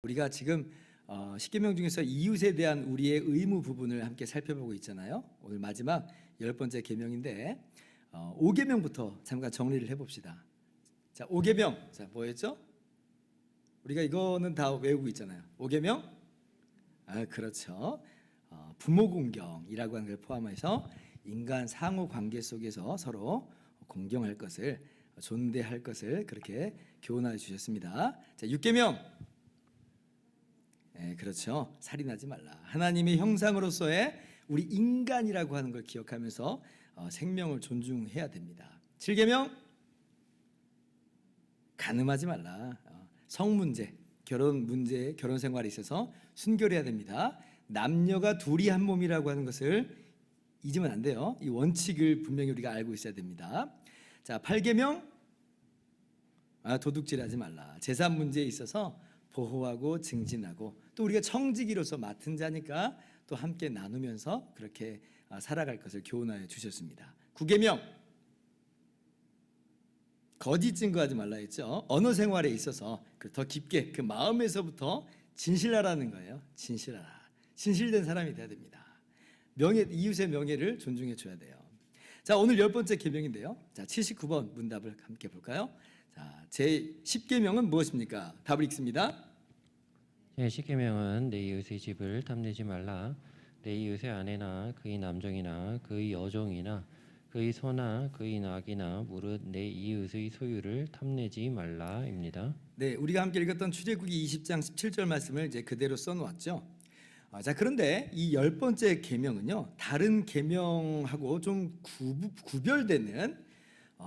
우리가 지금 10계명 중에서 이웃에 대한 우리의 의무 부분을 함께 살펴보고 있잖아요. 오늘 마지막 10번째 계명인데 5계명부터 잠깐 정리를 해봅시다. 자, 5계명. 자, 뭐였죠? 우리가 이거는 다 외우고 있잖아요. 5계명? 그렇죠. 부모 공경이라고 하는 걸 포함해서 인간 상호 관계 속에서 서로 공경할 것을, 존대할 것을 그렇게 교훈해 주셨습니다. 자, 6계명. 그렇죠. 살인하지 말라. 하나님의 형상으로서의 우리 인간이라고 하는 걸 기억하면서 생명을 존중해야 됩니다. 7계명. 간음하지 말라. 성 문제, 결혼 문제, 결혼 생활에 있어서 순결해야 됩니다. 남녀가 둘이 한 몸이라고 하는 것을 잊으면 안 돼요. 이 원칙을 분명히 우리가 알고 있어야 됩니다. 자, 8계명. 도둑질하지 말라. 재산 문제에 있어서 보호하고 증진하고, 또 우리가 청지기로서 맡은 자니까 또 함께 나누면서 그렇게 살아갈 것을 교훈하여 주셨습니다. 9계명. 거짓 증거하지 말라 했죠. 언어 생활에 있어서 더 깊게 그 마음에서부터 진실하라는 거예요. 진실하라. 진실된 사람이 돼야 됩니다. 이웃의 명예를 존중해 줘야 돼요. 자, 오늘 10번째 계명인데요. 자, 79번 문답을 함께 볼까요? 자, 제 10계명은 무엇입니까? 답을 읽습니다. 제 10계명은 내 이웃의 집을 탐내지 말라. 내 이웃의 아내나 그의 남종이나 그의 여종이나 그의 소나 그의 낙이나 무릇 내 이웃의 소유를 탐내지 말라입니다. 네, 우리가 함께 읽었던 출애굽기 20장 17절 말씀을 이제 그대로 써놓았죠. 자, 그런데 이 10번째 계명은요, 다른 계명하고 좀 구별되는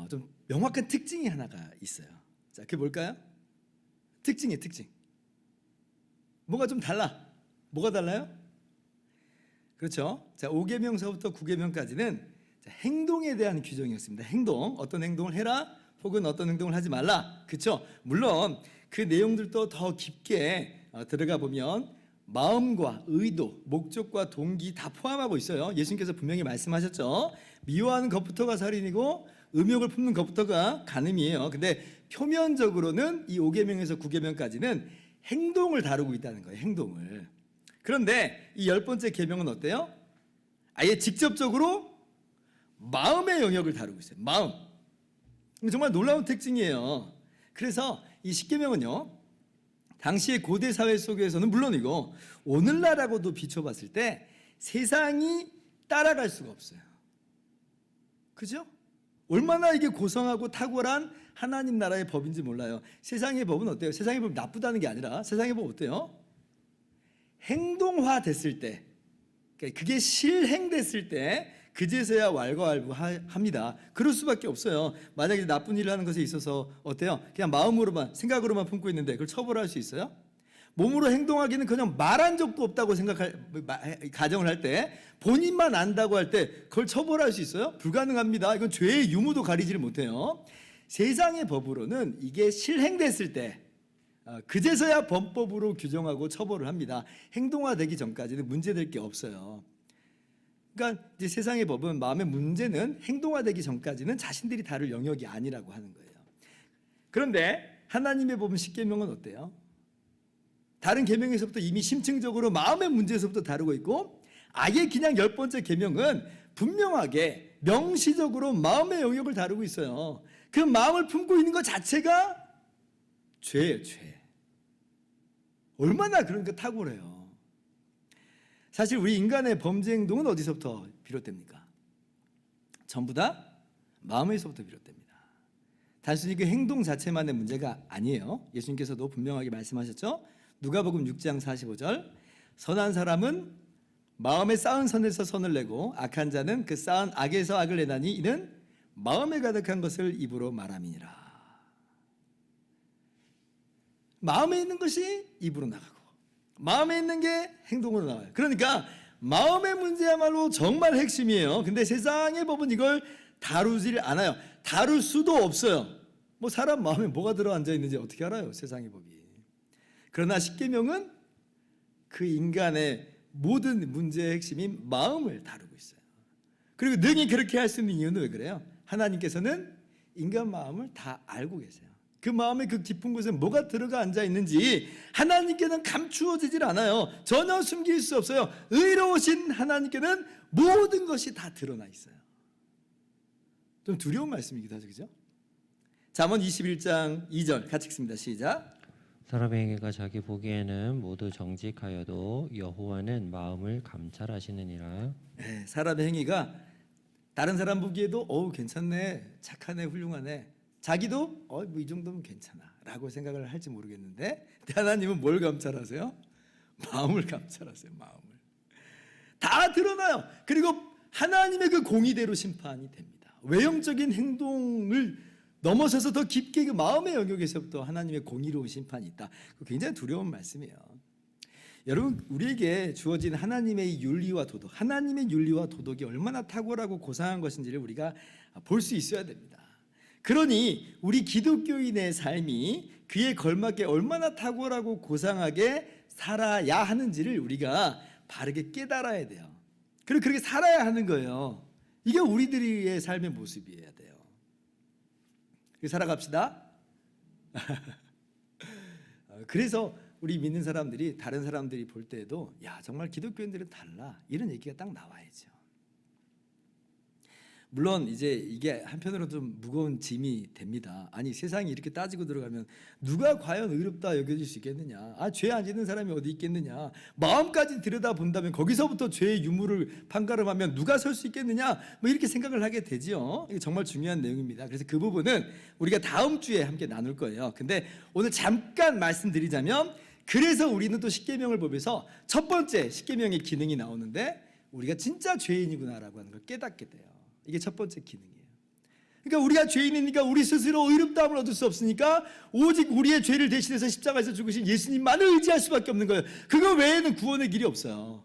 좀 명확한 특징이 하나가 있어요. 자, 그게 뭘까요? 특징이에요, 특징. 뭐가 좀 달라. 뭐가 달라요? 그렇죠. 자, 5계명서부터 9계명까지는 행동에 대한 규정이었습니다. 행동, 어떤 행동을 해라 혹은 어떤 행동을 하지 말라. 그렇죠. 물론 그 내용들도 더 깊게 들어가 보면 마음과 의도, 목적과 동기 다 포함하고 있어요. 예수님께서 분명히 말씀하셨죠. 미워하는 것부터가 살인이고 음욕을 품는 것부터가 간음이에요. 근데 표면적으로는 이 5계명에서 9계명까지는 행동을 다루고 있다는 거예요. 행동을. 그런데 이 10번째 계명은 어때요? 아예 직접적으로 마음의 영역을 다루고 있어요. 마음. 정말 놀라운 특징이에요. 그래서 이 10계명은요, 당시의 고대 사회 속에서는 물론이고 오늘날하고도 비춰봤을 때 세상이 따라갈 수가 없어요. 그죠? 얼마나 이게 고성하고 탁월한 하나님 나라의 법인지 몰라요. 세상의 법은 어때요? 세상의 법이 나쁘다는 게 아니라 세상의 법 어때요? 행동화 됐을 때, 그게 실행됐을 때 그제서야 왈가왈부합니다. 그럴 수밖에 없어요. 만약에 나쁜 일을 하는 것에 있어서 어때요? 그냥 마음으로만, 생각으로만 품고 있는데 그걸 처벌할 수 있어요? 몸으로 행동하기는 그냥 말한 적도 없다고 가정을 할 때, 본인만 안다고 할 때 그걸 처벌할 수 있어요? 불가능합니다. 이건 죄의 유무도 가리지를 못해요. 세상의 법으로는 이게 실행됐을 때 그제서야 범법으로 규정하고 처벌을 합니다. 행동화되기 전까지는 문제될 게 없어요. 그러니까 이제 세상의 법은, 마음의 문제는 행동화되기 전까지는 자신들이 다룰 영역이 아니라고 하는 거예요. 그런데 하나님의 법은 10계명은 어때요? 다른 계명에서부터 이미 심층적으로 마음의 문제에서부터 다루고 있고, 아예 그냥 10번째 계명은 분명하게 명시적으로 마음의 영역을 다루고 있어요. 그 마음을 품고 있는 것 자체가 죄예요, 죄. 얼마나 그런 게 탁월해요. 사실 우리 인간의 범죄 행동은 어디서부터 비롯됩니까? 전부 다 마음에서부터 비롯됩니다. 단순히 그 행동 자체만의 문제가 아니에요. 예수님께서도 분명하게 말씀하셨죠. 누가복음 6장 45절, 선한 사람은 마음에 쌓은 선에서 선을 내고 악한 자는 그 쌓은 악에서 악을 내나니 이는 마음에 가득한 것을 입으로 말함이니라. 마음에 있는 것이 입으로 나가고 마음에 있는 게 행동으로 나와요. 그러니까 마음의 문제야말로 정말 핵심이에요. 근데 세상의 법은 이걸 다루질 않아요. 다룰 수도 없어요. 뭐 사람 마음에 뭐가 들어앉아 있는지 어떻게 알아요, 세상의 법이. 그러나 10계명은 그 인간의 모든 문제의 핵심인 마음을 다루고 있어요. 그리고 능히 그렇게 할 수 있는 이유는 왜 그래요? 하나님께서는 인간 마음을 다 알고 계세요. 그 마음의 그 깊은 곳에 뭐가 들어가 앉아 있는지 하나님께는 감추어지질 않아요. 전혀 숨길 수 없어요. 의로우신 하나님께는 모든 것이 다 드러나 있어요. 좀 두려운 말씀이기도 하죠, 그죠? 잠언 21장 2절 같이 읽습니다. 시작. 사람의 행위가 자기 보기에는 모두 정직하여도 여호와는 마음을 감찰하시느니라. 네, 사람의 행위가 다른 사람 보기에도 괜찮네, 착하네, 훌륭하네. 자기도 뭐 이 정도면 괜찮아라고 생각을 할지 모르겠는데 하나님은 뭘 감찰하세요? 마음을 감찰하세요. 마음을. 다 드러나요. 그리고 하나님의 그 공의대로 심판이 됩니다. 외형적인 행동을 넘어서서 더 깊게 그 마음의 영역에서부터 하나님의 공의로운 심판이 있다. 굉장히 두려운 말씀이에요. 여러분, 우리에게 주어진 하나님의 윤리와 도덕, 하나님의 윤리와 도덕이 얼마나 탁월하고 고상한 것인지를 우리가 볼 수 있어야 됩니다. 그러니 우리 기독교인의 삶이 그에 걸맞게 얼마나 탁월하고 고상하게 살아야 하는지를 우리가 바르게 깨달아야 돼요. 그리고 그렇게 살아야 하는 거예요. 이게 우리들의 삶의 모습이어야 돼요. 살아갑시다. 그래서 우리 믿는 사람들이 다른 사람들이 볼 때에도 야, 정말 기독교인들은 달라, 이런 얘기가 딱 나와야죠. 물론 이제 이게 한편으로 좀 무거운 짐이 됩니다. 아니, 세상이 이렇게 따지고 들어가면 누가 과연 의롭다 여겨질 수 있겠느냐, 죄 안 짓는 사람이 어디 있겠느냐, 마음까지 들여다본다면 거기서부터 죄의 유무를 판가름하면 누가 설 수 있겠느냐, 뭐 이렇게 생각을 하게 되지요. 이게 정말 중요한 내용입니다. 그래서 그 부분은 우리가 다음 주에 함께 나눌 거예요. 근데 오늘 잠깐 말씀드리자면, 그래서 우리는 또 십계명을 보면서 첫 번째 십계명의 기능이 나오는데 우리가 진짜 죄인이구나라고 하는 걸 깨닫게 돼요. 이게 첫 번째 기능이에요. 그러니까 우리가 죄인이니까 우리 스스로 의롭다함을 얻을 수 없으니까 오직 우리의 죄를 대신해서 십자가에서 죽으신 예수님만을 의지할 수밖에 없는 거예요. 그거 외에는 구원의 길이 없어요.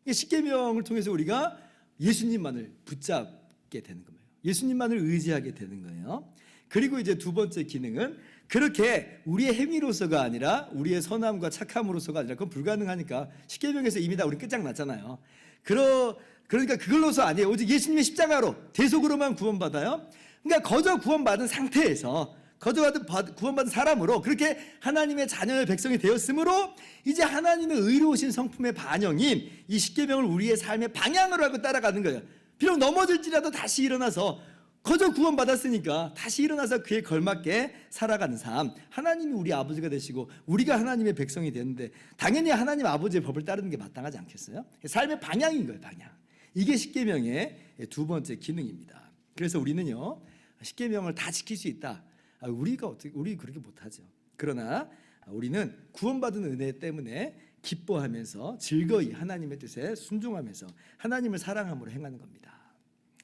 십계명을 통해서 우리가 예수님만을 붙잡게 되는 거예요. 예수님만을 의지하게 되는 거예요. 그리고 이제 두 번째 기능은 그렇게 우리의 행위로서가 아니라 우리의 선함과 착함으로서가 아니라 그건 불가능하니까 십계명에서 이미 다 우리 끝장났잖아요. 그러니까 그걸로서 아니에요. 오직 예수님의 십자가로 대속으로만 구원받아요. 그러니까 거저 구원받은 상태에서 구원받은 사람으로 그렇게 하나님의 자녀의 백성이 되었으므로 이제 하나님의 의로우신 성품의 반영인 이 십계명을 우리의 삶의 방향으로 하고 따라가는 거예요. 비록 넘어질지라도 다시 일어나서 거저 구원받았으니까 다시 일어나서 그에 걸맞게 살아가는 삶. 하나님이 우리 아버지가 되시고 우리가 하나님의 백성이 되는데 당연히 하나님 아버지의 법을 따르는 게 마땅하지 않겠어요? 삶의 방향인 거예요. 방향. 이게 십계명의 두 번째 기능입니다. 그래서 우리는요, 십계명을 다 지킬 수 있다. 우리 그렇게 못하죠. 그러나 우리는 구원받은 은혜 때문에 기뻐하면서 즐거이 하나님의 뜻에 순종하면서 하나님을 사랑함으로 행하는 겁니다.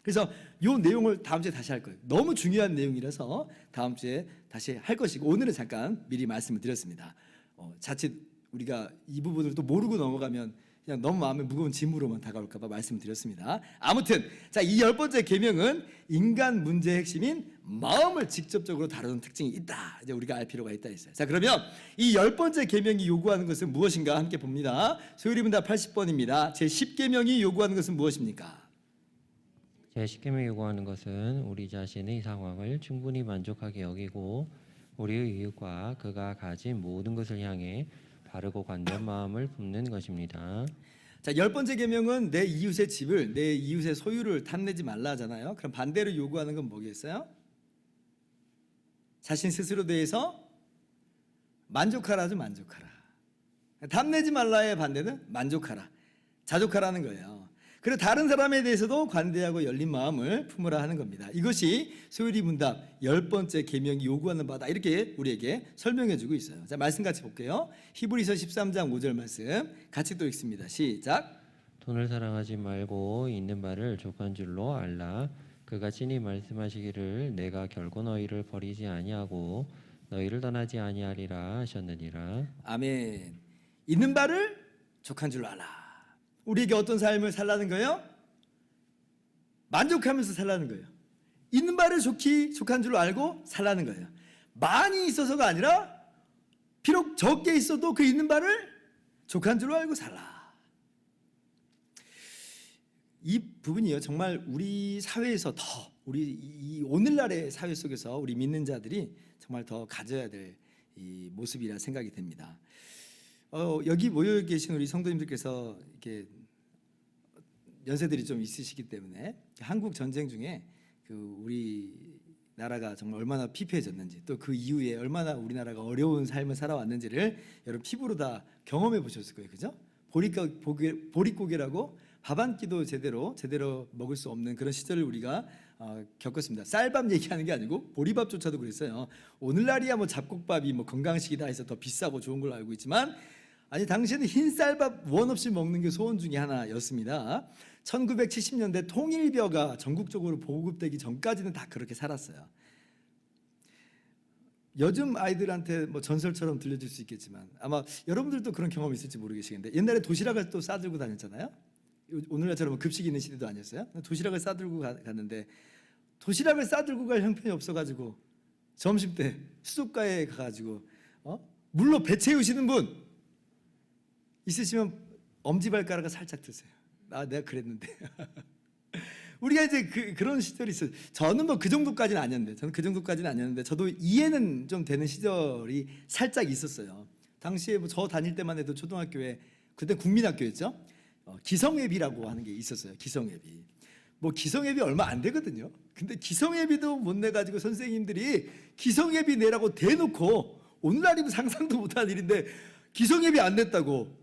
그래서 이 내용을 다음 주에 다시 할 거예요. 너무 중요한 내용이라서 다음 주에 다시 할 것이고, 오늘은 잠깐 미리 말씀을 드렸습니다. 자칫 우리가 이 부분을 또 모르고 넘어가면 그냥 너무 마음에 무거운 짐으로만 다가올까 봐 말씀을 드렸습니다. 아무튼 이 10번째 계명은 인간 문제의 핵심인 마음을 직접적으로 다루는 특징이 있다. 이제 우리가 알 필요가 있다 했어요. 자, 그러면 이 10번째 계명이 요구하는 것은 무엇인가 함께 봅니다. 소율이문답 80번입니다. 제 10계명이 요구하는 것은 무엇입니까? 제 십계명이 요구하는 것은 우리 자신의 상황을 충분히 만족하게 여기고 우리의 이웃과 그가 가진 모든 것을 향해 바르고 관대한 마음을 품는 것입니다. 자, 10번째 계명은 내 이웃의 집을, 내 이웃의 소유를 탐내지 말라 하잖아요. 그럼 반대로 요구하는 건 뭐겠어요? 자신 스스로 대해서 만족하라죠. 만족하라. 탐내지 말라의 반대는 만족하라, 자족하라는 거예요. 그리고 다른 사람에 대해서도 관대하고 열린 마음을 품으라 하는 겁니다. 이것이 소율이 문답 10번째 계명이 요구하는 바다, 이렇게 우리에게 설명해 주고 있어요. 자, 말씀 같이 볼게요. 히브리서 13장 5절 말씀 같이 또 읽습니다. 시작. 돈을 사랑하지 말고 있는 바를 족한 줄로 알라. 그가 친히 말씀하시기를 내가 결코 너희를 버리지 아니하고 너희를 떠나지 아니하리라 하셨느니라. 아멘. 있는 바를 족한 줄로 알라. 우리에게 어떤 삶을 살라는 거예요? 만족하면서 살라는 거예요. 있는 바를 족한 줄로 알고 살라는 거예요. 많이 있어서가 아니라 비록 적게 있어도 그 있는 바를 족한 줄로 알고 살라. 이 부분이요, 정말 우리 사회에서 더 우리 이 오늘날의 사회 속에서 우리 믿는 자들이 정말 더 가져야 될 이 모습이라 생각이 됩니다. 여기 모여 계신 우리 성도님들께서 이렇게 연세들이 좀 있으시기 때문에 한국 전쟁 중에 우리 나라가 정말 얼마나 피폐해졌는지, 또 그 이후에 얼마나 우리나라가 어려운 삶을 살아왔는지를 여러분 피부로 다 경험해 보셨을 거예요, 그죠? 보릿고개라고 밥 한 끼도 제대로 먹을 수 없는 그런 시절을 우리가 겪었습니다. 쌀밥 얘기하는 게 아니고 보리밥조차도 그랬어요. 오늘날이야 뭐 잡곡밥이 뭐 건강식이다 해서 더 비싸고 좋은 걸로 알고 있지만, 아니 당시에는 흰 쌀밥 원 없이 먹는 게 소원 중에 하나였습니다. 1970년대 통일벼가 전국적으로 보급되기 전까지는 다 그렇게 살았어요. 요즘 아이들한테 뭐 전설처럼 들려줄 수 있겠지만 아마 여러분들도 그런 경험이 있을지 모르겠는데, 옛날에 도시락을 또 싸들고 다녔잖아요. 오늘날처럼 급식 있는 시대도 아니었어요. 도시락을 싸들고 갔는데, 도시락을 싸들고 갈 형편이 없어가지고 점심 때 수족가에 가가지고 물로 배 채우시는 분 있으시면 엄지발가락을 살짝 드세요. 내가 그랬는데. 우리가 이제 그런 시절이 있어요. 저는 뭐 그 정도까지는 아니었는데, 저도 이해는 좀 되는 시절이 살짝 있었어요. 당시에 뭐 저 다닐 때만 해도 초등학교에, 그때 국민학교였죠. 기성예비라고 하는 게 있었어요. 기성예비. 뭐 기성예비 얼마 안 되거든요. 근데 기성예비도 못 내가지고 선생님들이 기성예비 내라고 대놓고, 오늘날이면 상상도 못한 일인데 기성예비 안 냈다고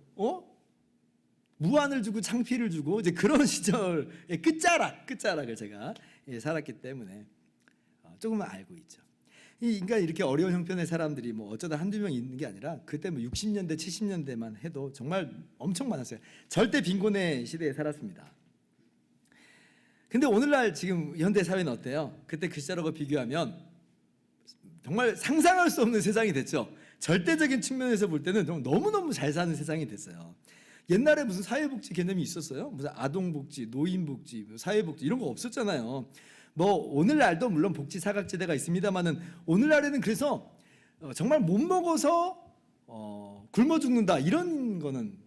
무안을 주고 창피를 주고, 이제 그런 시절의 끝자락을 제가 살았기 때문에 조금은 알고 있죠. 그러니까 이렇게 어려운 형편의 사람들이 뭐 어쩌다 한두 명 있는 게 아니라, 그때 뭐 60년대 70년대만 해도 정말 엄청 많았어요. 절대 빈곤의 시대에 살았습니다. 근데 오늘날 지금 현대 사회는 어때요? 그때 그 시절하고 비교하면 정말 상상할 수 없는 세상이 됐죠. 절대적인 측면에서 볼 때는 너무너무 잘 사는 세상이 됐어요. 옛날에 무슨 사회복지 개념이 있었어요? 무슨 아동복지, 노인복지, 사회복지 이런 거 없었잖아요. 뭐 오늘날도 물론 복지 사각지대가 있습니다만은, 오늘날에는 그래서 정말 못 먹어서 굶어 죽는다 이런 거는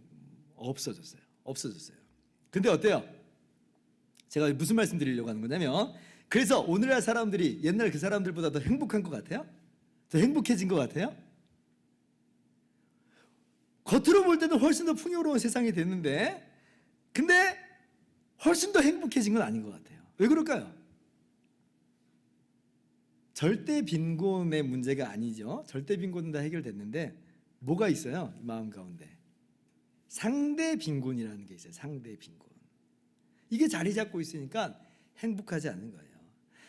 없어졌어요. 근데 어때요? 제가 무슨 말씀 드리려고 하는 거냐면, 그래서 오늘날 사람들이 옛날 그 사람들보다 더 행복한 것 같아요? 더 행복해진 것 같아요? 겉으로 볼 때도 훨씬 더 풍요로운 세상이 됐는데, 근데 훨씬 더 행복해진 건 아닌 것 같아요. 왜 그럴까요? 절대 빈곤의 문제가 아니죠. 절대 빈곤은 다 해결됐는데 뭐가 있어요? 마음 가운데 상대 빈곤이라는 게 있어요. 상대 빈곤. 이게 자리 잡고 있으니까 행복하지 않는 거예요.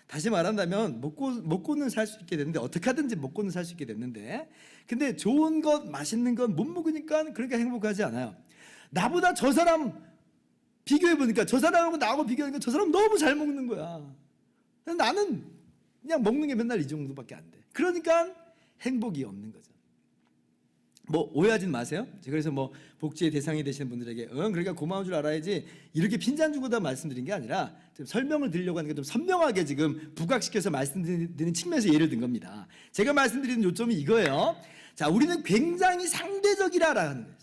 다시 말한다면 먹고는 살 수 있게 됐는데, 어떻게 하든지 먹고는 살 수 있게 됐는데, 근데 좋은 것, 맛있는 것 못 먹으니까 그러니까 행복하지 않아요. 나보다 저 사람 비교해 보니까, 저 사람하고 나하고 비교하니까 저 사람 너무 잘 먹는 거야. 나는 그냥 먹는 게 맨날 이 정도밖에 안 돼. 그러니까 행복이 없는 거죠. 뭐 오해하진 마세요. 그래서 뭐 복지의 대상이 되시는 분들에게 그러니까 고마운 줄 알아야지 이렇게 핀잔 주고 다 말씀드린 게 아니라, 좀 설명을 드리려고 하는 게 좀 선명하게 지금 부각시켜서 말씀드리는 측면에서 예를 든 겁니다. 제가 말씀드리는 요점이 이거예요. 자, 우리는 굉장히 상대적이라는 거예요.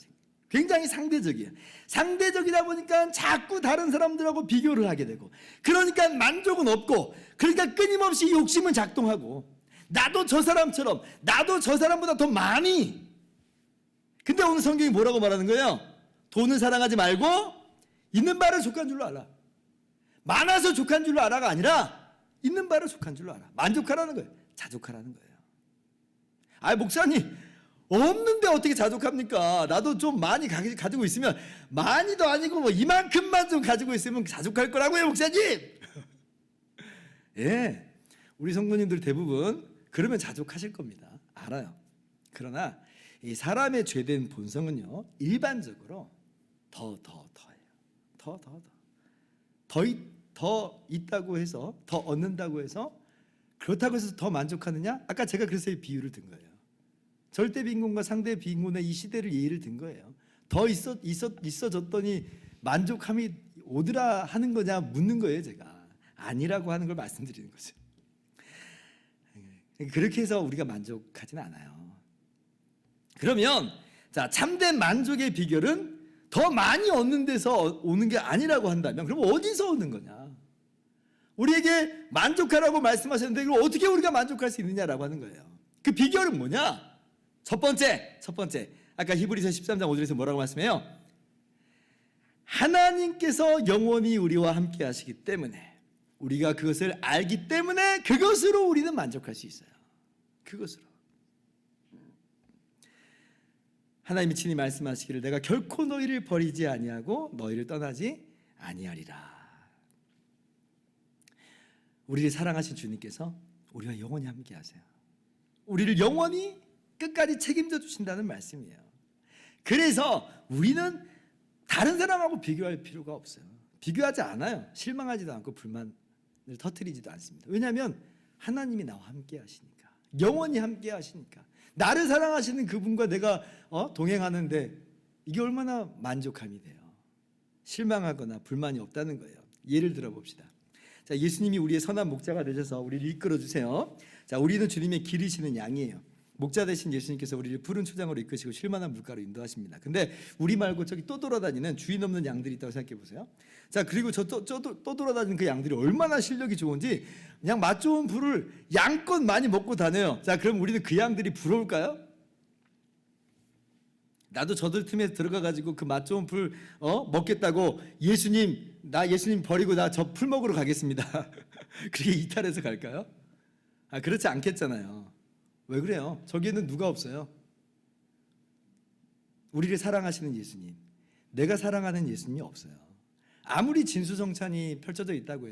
굉장히 상대적이에요. 상대적이다 보니까 자꾸 다른 사람들하고 비교를 하게 되고, 그러니까 만족은 없고, 그러니까 끊임없이 욕심은 작동하고, 나도 저 사람처럼, 나도 저 사람보다 더 많이. 근데 오늘 성경이 뭐라고 말하는 거예요? 돈을 사랑하지 말고 있는 바를 족한 줄로 알아. 많아서 족한 줄로 알아가 아니라 있는 바를 족한 줄로 알아. 만족하라는 거예요. 자족하라는 거예요. 아, 목사님 없는데 어떻게 자족합니까? 나도 좀 많이 가지고 있으면, 많이도 아니고 뭐 이만큼만 좀 가지고 있으면 자족할 거라고요, 목사님. 예, 우리 성도님들 대부분 그러면 자족하실 겁니다. 알아요. 그러나 이 사람의 죄된 본성은요, 일반적으로 더해요. 더 있다고 해서, 더 얻는다고 해서, 그렇다고 해서 더 만족하느냐? 아까 제가 그래서 이 비유를 든 거예요. 절대 빈곤과 상대 빈곤의 이 시대를 예를 든 거예요. 더 있어졌더니 만족함이 오더라 하는 거냐 묻는 거예요. 제가 아니라고 하는 걸 말씀드리는 거죠. 그렇게 해서 우리가 만족하지는 않아요. 그러면 자, 참된 만족의 비결은 더 많이 얻는 데서 오는 게 아니라고 한다면, 그럼 어디서 얻는 거냐? 우리에게 만족하라고 말씀하셨는데 이걸 어떻게 우리가 만족할 수 있느냐라고 하는 거예요. 그 비결은 뭐냐? 첫 번째. 아까 히브리서 13장 5절에서 뭐라고 말씀해요? 하나님께서 영원히 우리와 함께 하시기 때문에, 우리가 그것을 알기 때문에 그것으로 우리는 만족할 수 있어요. 그것으로. 하나님이 친히 말씀하시기를 내가 결코 너희를 버리지 아니하고 너희를 떠나지 아니하리라. 우리를 사랑하신 주님께서 우리와 영원히 함께 하세요. 우리를 영원히 끝까지 책임져 주신다는 말씀이에요. 그래서 우리는 다른 사람하고 비교할 필요가 없어요. 비교하지 않아요. 실망하지도 않고 불만을 터뜨리지도 않습니다. 왜냐하면 하나님이 나와 함께 하시니까, 영원히 함께 하시니까. 나를 사랑하시는 그분과 내가 동행하는데 이게 얼마나 만족함이 돼요. 실망하거나 불만이 없다는 거예요. 예를 들어 봅시다. 자, 예수님이 우리의 선한 목자가 되셔서 우리를 이끌어 주세요. 자, 우리는 주님의 기르시는 양이에요. 목자 되신 예수님께서 우리를 푸른 초장으로 이끄시고 쉴만한 물가로 인도하십니다. 근데 우리 말고 저기 또 돌아다니는 주인 없는 양들이 있다고 생각해 보세요. 자, 그리고 또 돌아다니는 그 양들이 얼마나 실력이 좋은지 그냥 맛 좋은 풀을 양껏 많이 먹고 다녀요. 자, 그럼 우리는 그 양들이 부러울까요? 나도 저들 틈에 들어가 가지고 그 맛 좋은 풀 먹겠다고 나 예수님 버리고 나 저 풀 먹으러 가겠습니다. 그렇게 이탈해서 갈까요? 그렇지 않겠잖아요. 왜 그래요? 저기에는 누가 없어요? 우리를 사랑하시는 예수님, 내가 사랑하는 예수님이 없어요. 아무리 진수성찬이 펼쳐져 있다고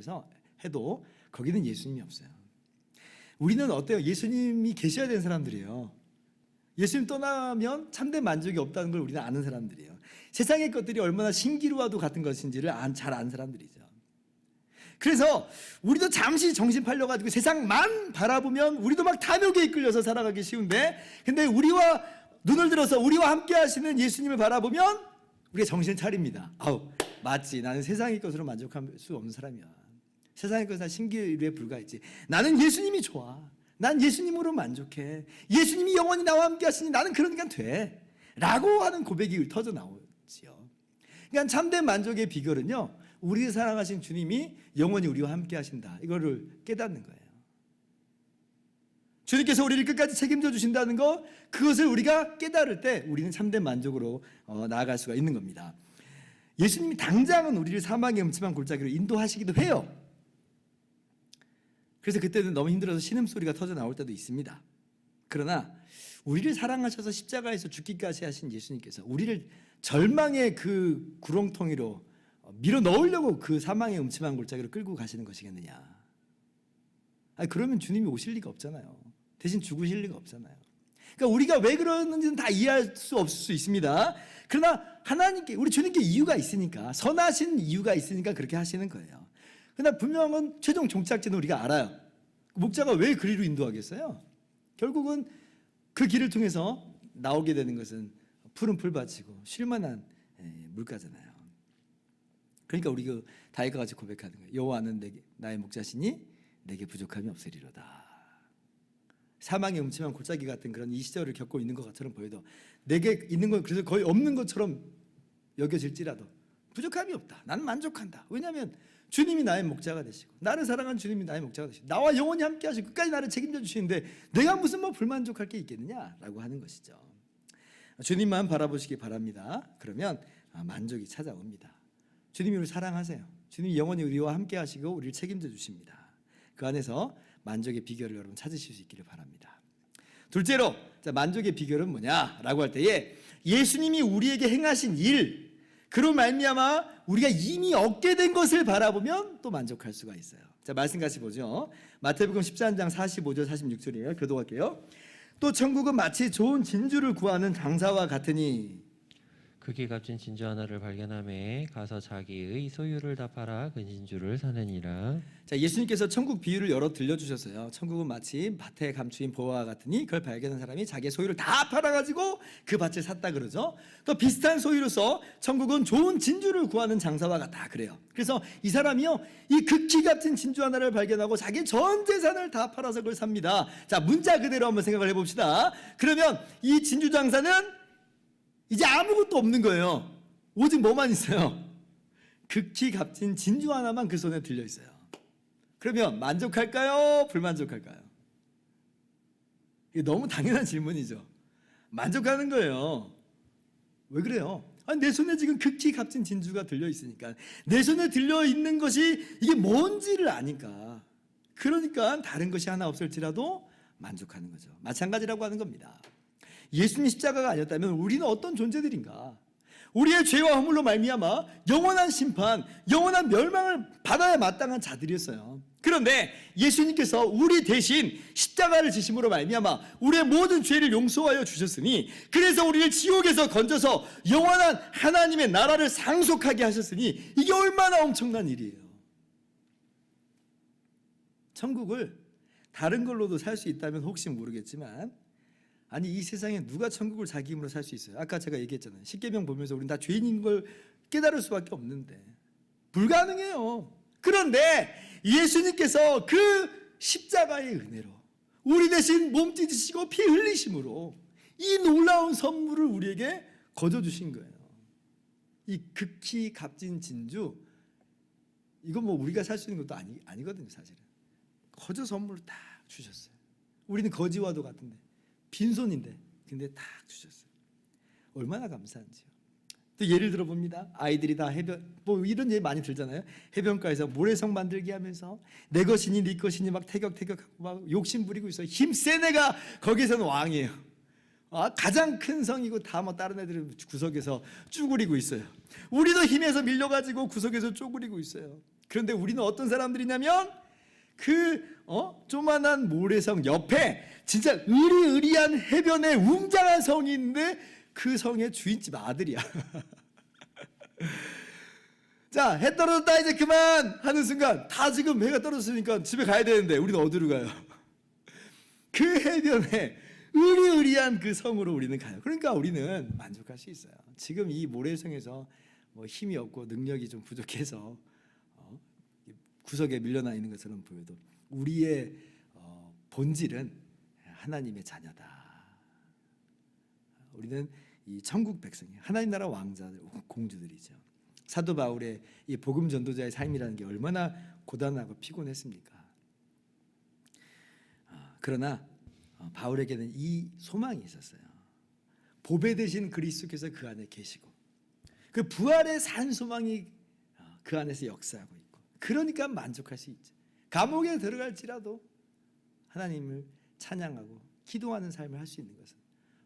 해도 거기는 예수님이 없어요. 우리는 어때요? 예수님이 계셔야 되는 사람들이에요. 예수님 떠나면 참된 만족이 없다는 걸 우리는 아는 사람들이에요. 세상의 것들이 얼마나 신기루와도 같은 것인지를 잘 아는 사람들이죠. 그래서 우리도 잠시 정신 팔려가지고 세상만 바라보면 우리도 막 탐욕에 이끌려서 살아가기 쉬운데, 근데 우리와 눈을 들어서 우리와 함께 하시는 예수님을 바라보면 우리가 정신 차립니다. 맞지, 나는 세상의 것으로 만족할 수 없는 사람이야. 세상의 것은 신기루에 불과했지. 나는 예수님이 좋아. 난 예수님으로 만족해. 예수님이 영원히 나와 함께 하시니 나는 그러니까 돼 라고 하는 고백이 터져 나오지요. 그러니까 참된 만족의 비결은요, 우리를 사랑하신 주님이 영원히 우리와 함께 하신다, 이거를 깨닫는 거예요. 주님께서 우리를 끝까지 책임져 주신다는 거, 그것을 우리가 깨달을 때 우리는 참된 만족으로 나아갈 수가 있는 겁니다. 예수님이 당장은 우리를 사망의 음침한 골짜기로 인도하시기도 해요. 그래서 그때는 너무 힘들어서 신음소리가 터져 나올 때도 있습니다. 그러나 우리를 사랑하셔서 십자가에서 죽기까지 하신 예수님께서 우리를 절망의 그 구렁텅이로 밀어 넣으려고 그 사망의 음침한 골짜기로 끌고 가시는 것이겠느냐? 그러면 주님이 오실 리가 없잖아요. 대신 죽으실 리가 없잖아요. 그러니까 우리가 왜 그러는지는 다 이해할 수 없을 수 있습니다. 그러나 하나님께, 우리 주님께 이유가 있으니까, 선하신 이유가 있으니까 그렇게 하시는 거예요. 그러나 분명한 최종 종착지는 우리가 알아요. 목자가 왜 그리로 인도하겠어요? 결국은 그 길을 통해서 나오게 되는 것은 푸른 풀밭이고 쉴만한 물가잖아요. 그러니까 우리 그 다윗과 같이 고백하는 거예요. 여호와는 나의 목자시니 내게 부족함이 없으리로다. 사망의 음침한 골짜기 같은 그런 이 시절을 겪고 있는 것처럼 보여도 내게 있는 건 그래서 거의 없는 것처럼 여겨질지라도 부족함이 없다. 나는 만족한다. 왜냐하면 주님이 나의 목자가 되시고, 나를 사랑하는 주님이 나의 목자가 되시고, 나와 영원히 함께 하시고 끝까지 나를 책임져 주시는데 내가 무슨 불만족할 게 있겠느냐라고 하는 것이죠. 주님만 바라보시기 바랍니다. 그러면 만족이 찾아옵니다. 주님이 우리를 사랑하세요. 주님이 영원히 우리와 함께 하시고 우리를 책임져 주십니다. 그 안에서 만족의 비결을 여러분 찾으실 수 있기를 바랍니다. 둘째로, 만족의 비결은 뭐냐라고 할 때에 예수님이 우리에게 행하신 일, 그로 말미암아 우리가 이미 얻게 된 것을 바라보면 또 만족할 수가 있어요. 자, 말씀 같이 보죠. 마태복음 13장 45절 46절이에요. 교도할게요. 또 천국은 마치 좋은 진주를 구하는 장사와 같으니, 극이 값진 진주 하나를 발견함에 가서 자기의 소유를 다 팔아 그 진주를 사느니라. 자, 예수님께서 천국 비유를 여러 들려주셨어요. 천국은 마치 밭에 감추인 보화와 같으니 그걸 발견한 사람이 자기의 소유를 다 팔아가지고 그 밭을 샀다 그러죠. 또 비슷한 소유로서 천국은 좋은 진주를 구하는 장사와 같다 그래요. 그래서 이 사람이요, 이 극히 같은 진주 하나를 발견하고 자기 전 재산을 다 팔아서 그걸 삽니다. 자, 문자 그대로 한번 생각을 해봅시다. 그러면 이 진주 장사는 이제 아무것도 없는 거예요. 오직 뭐만 있어요? 극히 값진 진주 하나만 그 손에 들려 있어요. 그러면 만족할까요? 불만족할까요? 이게 너무 당연한 질문이죠. 만족하는 거예요. 왜 그래요? 내 손에 지금 극히 값진 진주가 들려 있으니까, 내 손에 들려 있는 것이 이게 뭔지를 아니까, 그러니까 다른 것이 하나 없을지라도 만족하는 거죠. 마찬가지라고 하는 겁니다. 예수님 십자가가 아니었다면 우리는 어떤 존재들인가? 우리의 죄와 허물로 말미암아 영원한 심판, 영원한 멸망을 받아야 마땅한 자들이었어요. 그런데 예수님께서 우리 대신 십자가를 지심으로 말미암아 우리의 모든 죄를 용서하여 주셨으니, 그래서 우리를 지옥에서 건져서 영원한 하나님의 나라를 상속하게 하셨으니, 이게 얼마나 엄청난 일이에요. 천국을 다른 걸로도 살 수 있다면 혹시 모르겠지만, 아니 이 세상에 누가 천국을 자기 힘으로 살 수 있어요? 아까 제가 얘기했잖아요. 십계명 보면서 우리는 다 죄인인 걸 깨달을 수밖에 없는데 불가능해요. 그런데 예수님께서 그 십자가의 은혜로 우리 대신 몸 찢으시고 피 흘리심으로 이 놀라운 선물을 우리에게 거저 주신 거예요. 이 극히 값진 진주, 이거 뭐 우리가 살 수 있는 것도 아니거든요. 사실은 거저 선물을 다 주셨어요. 우리는 거지와도 같은데, 빈손인데 근데 다 주셨어요. 얼마나 감사한지요. 또 예를 들어 봅니다. 아이들이 다 해변, 뭐 이런 예 많이 들잖아요. 해변가에서 모래성 만들기 하면서 내 것이니 네 것이니 막 태격태격하고 막 욕심 부리고 있어요. 힘센 애가 거기서는 왕이에요. 가장 큰 성이고 다 뭐 다른 애들은 구석에서 쭈그리고 있어요. 우리도 힘에서 밀려가지고 구석에서 쪼그리고 있어요. 그런데 우리는 어떤 사람들이냐면 조만한 모래성 옆에 진짜 으리으리한 해변에 웅장한 성이 있는데 그 성의 주인집 아들이야. 자, 해 떨어졌다 이제 그만 하는 순간 다 지금 해가 떨어졌으니까 집에 가야 되는데 우리는 어디로 가요? 그 해변에 으리으리한 그 성으로 우리는 가요. 그러니까 우리는 만족할 수 있어요. 지금 이 모래성에서 뭐 힘이 없고 능력이 좀 부족해서 구석에 밀려나 있는 것처럼 보여도 우리의 본질은 하나님의 자녀다. 우리는 이 천국 백성이 하나님 나라 왕자들, 공주들이죠. 사도 바울의 이 복음 전도자의 삶이라는 게 얼마나 고단하고 피곤했습니까? 그러나 바울에게는 이 소망이 있었어요. 보배 되신 그리스도께서 그 안에 계시고 그 부활의 산 소망이 그 안에서 역사하고 있고, 그러니까 만족할 수 있죠. 감옥에 들어갈지라도 하나님을 찬양하고 기도하는 삶을 할 수 있는 것은,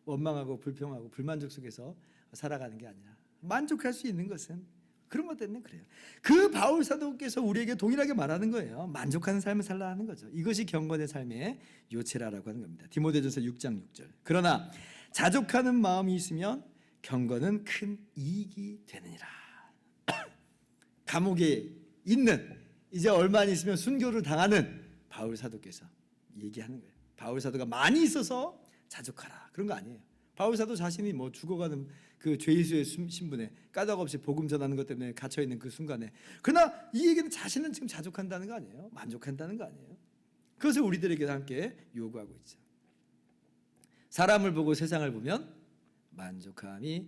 원망하고 불평하고 불만족 속에서 살아가는 게 아니라 만족할 수 있는 것은 그런 것 때문에 그래요. 그 바울 사도께서 우리에게 동일하게 말하는 거예요. 만족하는 삶을 살라 하는 거죠. 이것이 경건의 삶의 요체라라고 하는 겁니다. 디모데전서 6장 6절. 그러나 자족하는 마음이 있으면 경건은 큰 이익이 되느니라. 감옥에 있는, 이제 얼마 안 있으면 순교를 당하는 바울 사도께서 얘기하는 거예요. 바울 사도가 많이 있어서 자족하라, 그런 거 아니에요. 바울 사도 자신이 뭐 죽어가는 그 죄수의 신분에 까닭없이 복음 전하는 것 때문에 갇혀 있는 그 순간에, 그러나 이 얘기는 자신은 지금 자족한다는 거 아니에요. 만족한다는 거 아니에요. 그것을 우리들에게 함께 요구하고 있죠. 사람을 보고 세상을 보면 만족함이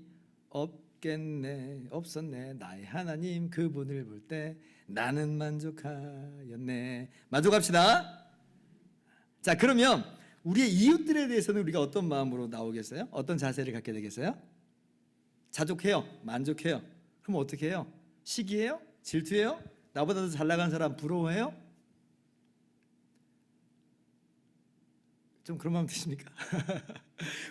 없었네. 나의 하나님 그분을 볼 때 나는 만족하였네. 만족합시다. 자, 그러면 우리의 이웃들에 대해서는 우리가 어떤 마음으로 나오겠어요? 어떤 자세를 갖게 되겠어요? 자족해요? 만족해요? 그럼 어떻게 해요? 시기해요? 질투해요? 나보다 더 잘 나간 사람 부러워해요? 좀 그런 마음 드십니까?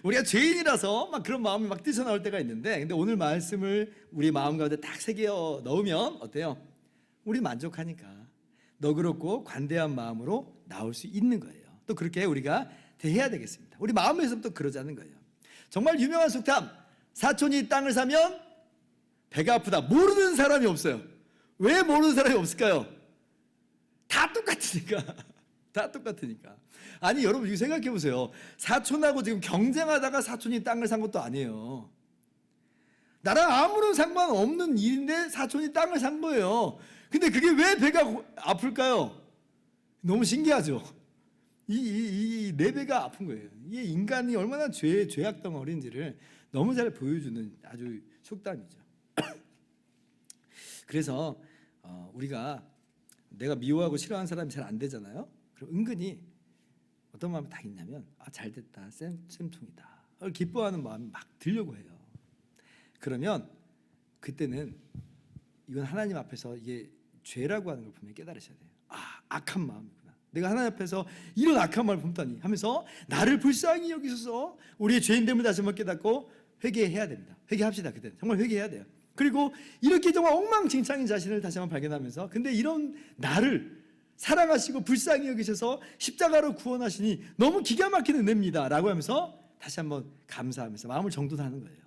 우리가 죄인이라서 막 그런 마음이 막 뛰쳐나올 때가 있는데, 근데 오늘 말씀을 우리 마음 가운데 딱 새겨 넣으면 어때요? 우리 만족하니까 너그럽고 관대한 마음으로 나올 수 있는 거예요. 또 그렇게 우리가 대해야 되겠습니다. 우리 마음에서부터 그러자는 거예요. 정말 유명한 속담, 사촌이 땅을 사면 배가 아프다. 모르는 사람이 없어요. 왜 모르는 사람이 없을까요? 다 똑같으니까. 다 똑같으니까. 아니 여러분 이거 생각해 보세요. 사촌하고 지금 경쟁하다가 사촌이 땅을 산 것도 아니에요. 나랑 아무런 상관없는 일인데 사촌이 땅을 산 거예요. 근데 그게 왜 배가 아플까요? 너무 신기하죠. 내 배가 아픈 거예요. 이게 인간이 얼마나 죄악 덩어리인지를 너무 잘 보여주는 아주 속담이죠. 그래서 우리가 내가 미워하고 싫어하는 사람이 잘 안 되잖아요. 그럼 은근히 어떤 마음이 딱 있냐면 잘 됐다, 쌤통이다, 기뻐하는 마음이 막 들려고 해요. 그러면 그때는 이건 하나님 앞에서 이게 죄라고 하는 걸 분명히 깨달으셔야 돼요. 악한 마음이구나. 내가 하나님 앞에서 이런 악한 마음을 품다니 하면서 나를 불쌍히 여기셔서 우리의 죄인됨을 다시 한번 깨닫고 회개해야 됩니다. 회개합시다. 그때는 정말 회개해야 돼요. 그리고 이렇게 정말 엉망진창인 자신을 다시 한번 발견하면서 근데 이런 나를 사랑하시고 불쌍히 여기셔서 십자가로 구원하시니 너무 기가 막히는 은혜입니다 라고 하면서 다시 한번 감사하면서 마음을 정돈하는 거예요.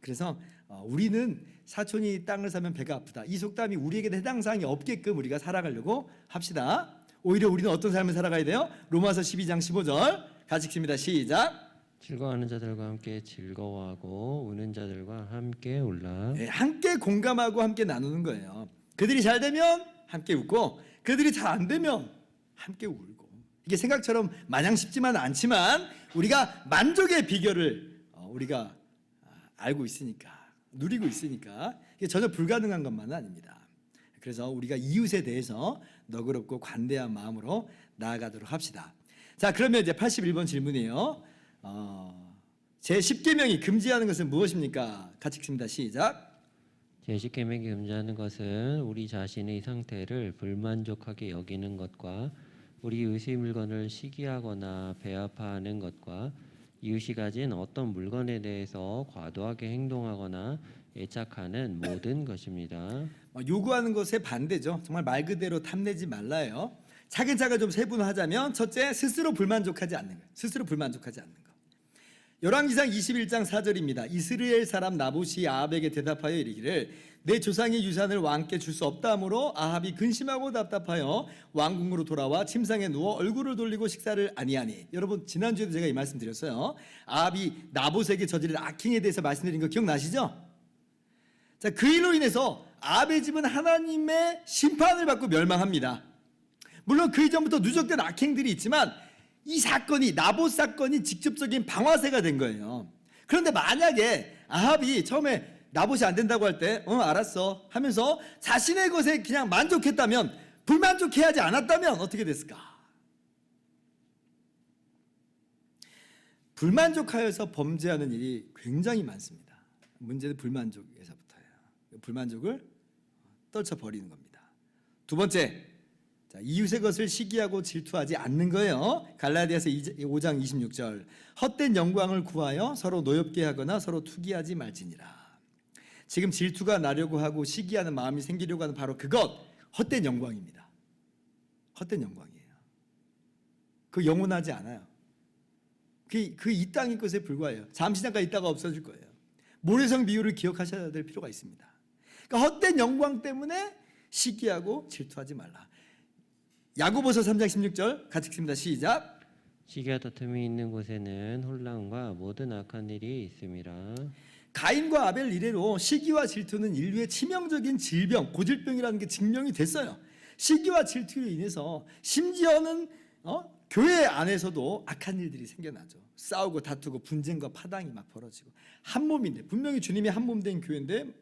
그래서 우리는 사촌이 땅을 사면 배가 아프다, 이 속담이 우리에게 해당사항이 없게끔 우리가 살아가려고 합시다. 오히려 우리는 어떤 삶을 살아가야 돼요? 로마서 12장 15절 같이 읽습니다. 시작. 즐거워하는 자들과 함께 즐거워하고 우는 자들과 함께 울라. 네, 함께 공감하고 함께 나누는 거예요. 그들이 잘 되면 함께 웃고 그들이 잘 안 되면 함께 울고. 이게 생각처럼 마냥 쉽지만 않지만 우리가 만족의 비결을 우리가 알고 있으니까, 누리고 있으니까 이게 전혀 불가능한 것만은 아닙니다. 그래서 우리가 이웃에 대해서 너그럽고 관대한 마음으로 나아가도록 합시다. 자, 그러면 이제 81번 질문이에요. 제10계명이 금지하는 것은 무엇입니까? 같이 읽습니다. 시작. 제10계명이 금지하는 것은 우리 자신의 상태를 불만족하게 여기는 것과 우리 이웃의 물건을 시기하거나 배아파하는 것과 이웃이 가진 어떤 물건에 대해서 과도하게 행동하거나 애착하는 모든 것입니다. 요구하는 것에 반대죠. 정말 말 그대로 탐내지 말라요. 차근차근 좀 세분화하자면 첫째, 스스로 불만족하지 않는 거예요. 스스로 불만족하지 않는 거. 열왕기상 21장 4절입니다. 이스라엘 사람 나봇이 아합에게 대답하여 이르기를 내 조상의 유산을 왕께 줄 수 없다 하므로 아합이 근심하고 답답하여 왕궁으로 돌아와 침상에 누워 얼굴을 돌리고 식사를 아니하니. 여러분 지난주에도 제가 이 말씀 드렸어요. 아합이 나봇에게 저지른 악행에 대해서 말씀드린 거 기억나시죠? 자, 그 일로 인해서 아합의 집은 하나님의 심판을 받고 멸망합니다. 물론 그 이전부터 누적된 악행들이 있지만 이 사건이, 나봇 사건이 직접적인 방아쇠가 된 거예요. 그런데 만약에 아합이 처음에 나봇이 안 된다고 할 때 알았어 하면서 자신의 것에 그냥 만족했다면, 불만족해하지 않았다면 어떻게 됐을까? 불만족하여서 범죄하는 일이 굉장히 많습니다. 문제는 불만족에서부터예요. 불만족을 떨쳐버리는 겁니다. 두 번째, 자, 이웃의 것을 시기하고 질투하지 않는 거예요. 갈라디아서 5장 26절. 헛된 영광을 구하여 서로 노엽게 하거나 서로 투기하지 말지니라. 지금 질투가 나려고 하고 시기하는 마음이 생기려고 하는 바로 그것, 헛된 영광입니다. 헛된 영광이에요. 그 영원하지 않아요. 그 이 땅의 것에 불과해요. 잠시 잠깐 있다가 없어질 거예요. 모래성 비유를 기억하셔야 될 필요가 있습니다. 그러니까 헛된 영광 때문에 시기하고 질투하지 말라. 야고보서 3장 16절 같이 읽습니다. 시작. 시기와 다툼이 있는 곳에는 혼란과 모든 악한 일이 있음이라. 가인과 아벨 이래로 시기와 질투는 인류의 치명적인 질병, 고질병이라는 게 증명이 됐어요. 시기와 질투로 인해서 심지어는 교회 안에서도 악한 일들이 생겨나죠. 싸우고 다투고 분쟁과 파당이 막 벌어지고, 한 몸인데, 분명히 주님이 한 몸 된 교회인데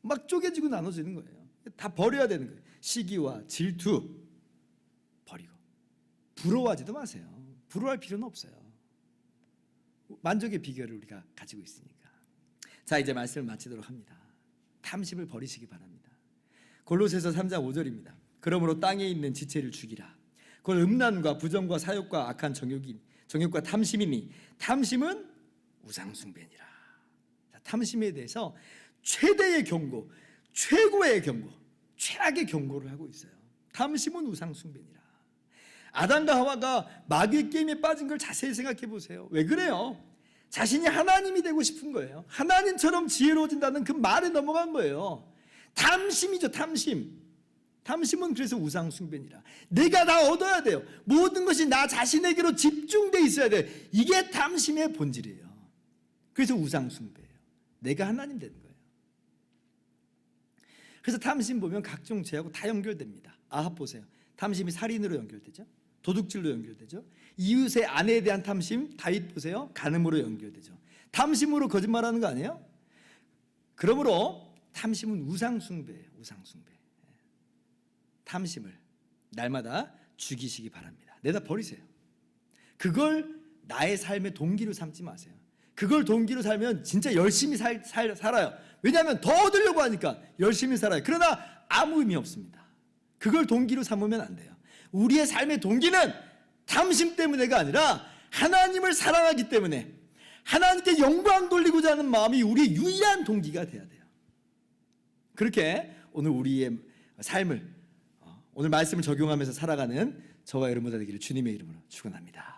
막 쪼개지고 나눠지는 거예요. 다 버려야 되는 거예요. 시기와 질투 버리고, 부러워하지도 마세요. 부러워할 필요는 없어요. 만족의 비결을 우리가 가지고 있으니까. 자, 이제 말씀을 마치도록 합니다. 탐심을 버리시기 바랍니다. 골로새서 3장 5절입니다. 그러므로 땅에 있는 지체를 죽이라. 그건 음란과 부정과 사욕과 악한 정욕과 탐심이니 탐심은 우상숭배니라. 자, 탐심에 대해서 최대의 경고, 최고의 경고, 최악의 경고를 하고 있어요. 탐심은 우상숭배니라. 아담과 하와가 마귀의 게임에 빠진 걸 자세히 생각해 보세요. 왜 그래요? 자신이 하나님이 되고 싶은 거예요. 하나님처럼 지혜로워진다는 그 말에 넘어간 거예요. 탐심이죠, 탐심. 탐심은 그래서 우상숭배니라. 내가 다 얻어야 돼요. 모든 것이 나 자신에게로 집중돼 있어야 돼요. 이게 탐심의 본질이에요. 그래서 우상숭배예요. 내가 하나님 되는 거예요. 그래서 탐심 보면 각종 죄하고 다 연결됩니다. 아합 보세요. 탐심이 살인으로 연결되죠. 도둑질로 연결되죠. 이웃의 아내에 대한 탐심, 다윗 보세요. 간음으로 연결되죠. 탐심으로 거짓말하는 거 아니에요? 그러므로 탐심은 우상숭배예요. 우상숭배. 탐심을 날마다 죽이시기 바랍니다. 내다 버리세요. 그걸 나의 삶의 동기로 삼지 마세요. 그걸 동기로 살면 진짜 열심히 살아요. 왜냐하면 더 얻으려고 하니까 열심히 살아요. 그러나 아무 의미 없습니다. 그걸 동기로 삼으면 안 돼요. 우리의 삶의 동기는 탐심 때문에가 아니라 하나님을 사랑하기 때문에 하나님께 영광 돌리고자 하는 마음이 우리의 유일한 동기가 돼야 돼요. 그렇게 오늘 우리의 삶을 오늘 말씀을 적용하면서 살아가는 저와 여러분들 되기를 주님의 이름으로 축원합니다.